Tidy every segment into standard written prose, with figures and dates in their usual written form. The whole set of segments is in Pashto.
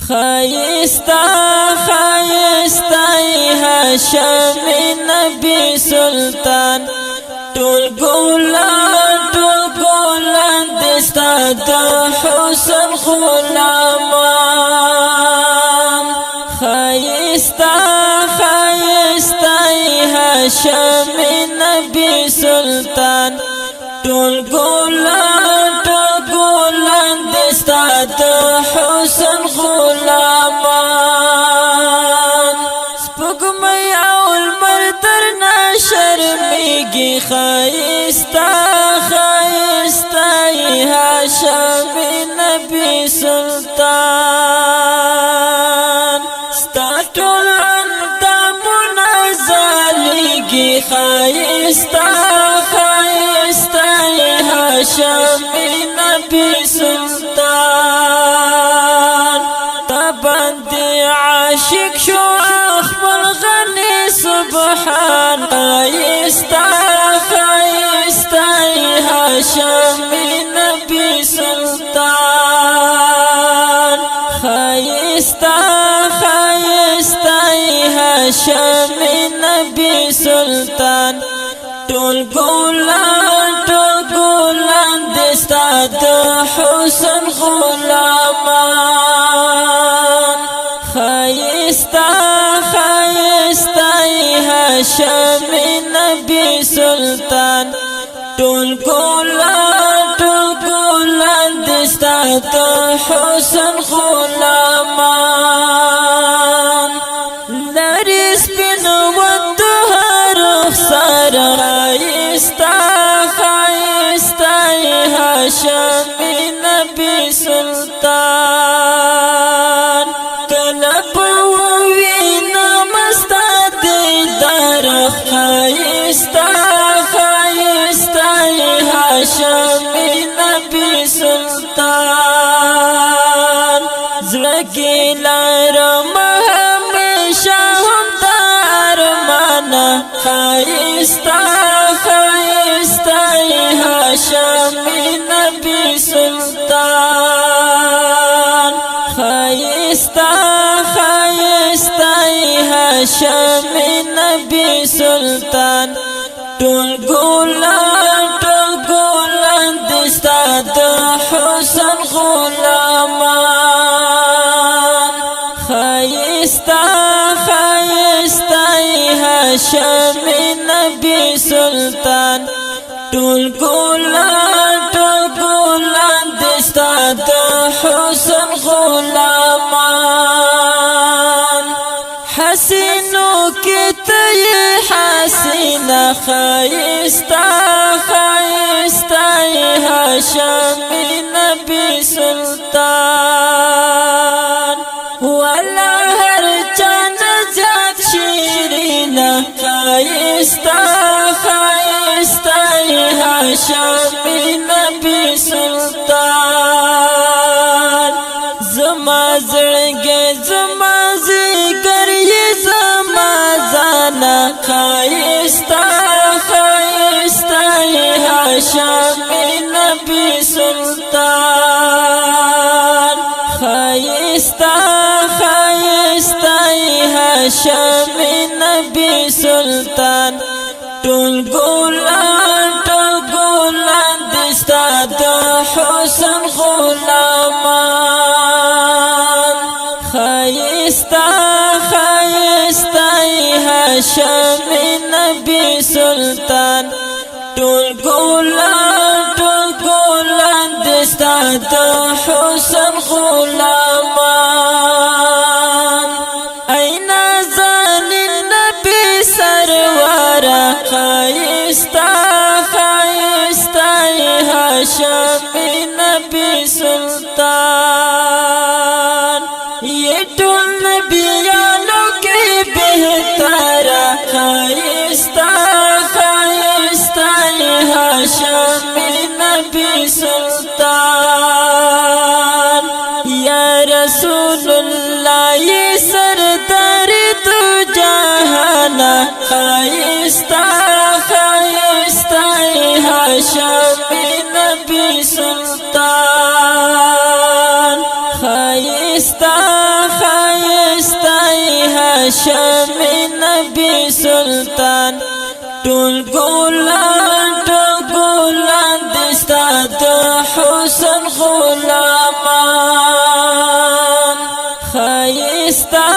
خایستا خایستا هاشمی نبی سلطان ټول ګلان دستا د حسن غلامان خایستا خایستا هاشمی نبی سلطان ټول ګلان دستا د حسن غلامان سپوږمۍ او لمر درنه شرمېږي خایستا خایستا هاشمی نبی سلطان ستا ټول اندامونه ځلېږي خایستا خایستا هاشمی نبی سلطان تا باندې عاشق شو خپل غني سبحان خایستا خایستا هاشمی نبی سلطان خایستا خایستا هاشمی نبی سلطان ټول ګلان دستا د حسن غلامان خایستا خایستا هاشمی نبی سلطان ټول ګلان دستا د حسن غلامان لری سپین وندها رخسار خایستا خایستا هاشمی نبی سلطان کلب ووینا مستا دیدار خایستا خایستا هاشمی نبی سلطان زړګی لرم همیشه هم د ارمانه خایستا خایستا هاشمی نبی سلطان خایستا خایستا هاشمی نبی سلطان ټول ګلان دستا د حسن غلامان خایستا خایستا هاشمی نبی سلطان ټول ګلان دستا د حسن غلامان حسینو کې ته حسینه خایستا خایستا هاشمی نبی سلطان والا هر چاند زیاد شیرینه خایستا خایستا هاشمی نبی سلطان زما زړګی زما ذکر یې زما ځانه خایستا خایستا هاشمی نبی سلطان خایستا خایستا هاشمی نبی سلطان ټول ګلان دستا د حسن غلامان خایستا خایستا هاشمی نبی سلطان ټول ګلان دستا د حسن غلامان اینا زان نبی سرورا خایستا خایستا هاشمی نبی سلطان یہ ټول نبیانو کې بهتر خایستا خایستا هاشمی نبی سلطان یا رسول الله سردار دو جهان خایستا خایستا هاشمی نبی سلطان خایستا هاشمی نبی سلطان ټول ګلان دستا د حسن غلامان خایستا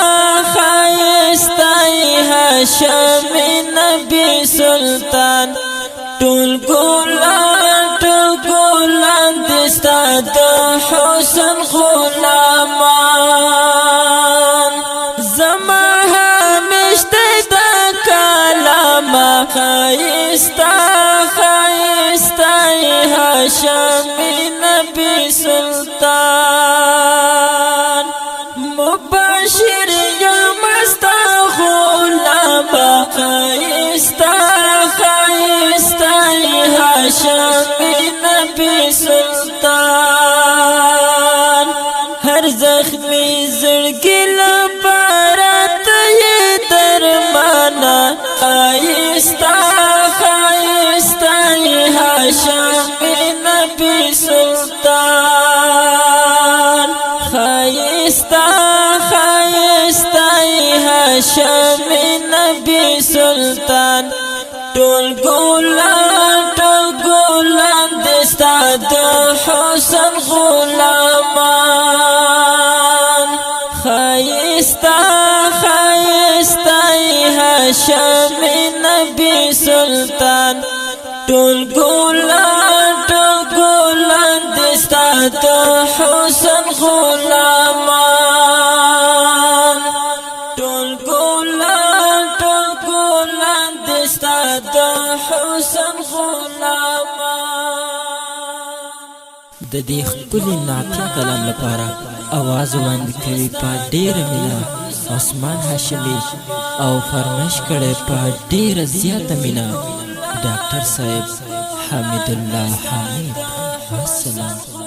هاشمی نبی سلطان ټول ګلان دستا د حسن غلامان زما همیشته د کلامه خایستا هاشمی نبی سلطان مبشر یم استا غلامه خایستا هاشمی نبی سلطان هر زخمی زړګي لپاره ته درمانه خایستا هاشمی نبی سلطان خایستا هاشمی نبی سلطان ټول ګلان دستا د حسن غلامان خایستا هاشمی نبی سلطان ټول ګلان دستا د حسن غلامان ټول ګلان دستا د حسن غلامان د دې خپل نعتیه کلام لپاره आवाज وړاندې کوي په ډېره مینه عثمان هاشمي او فرمایش کړي په ډېره زیاته مینه ډاکټر صاحب حمید الله حمید. السلام.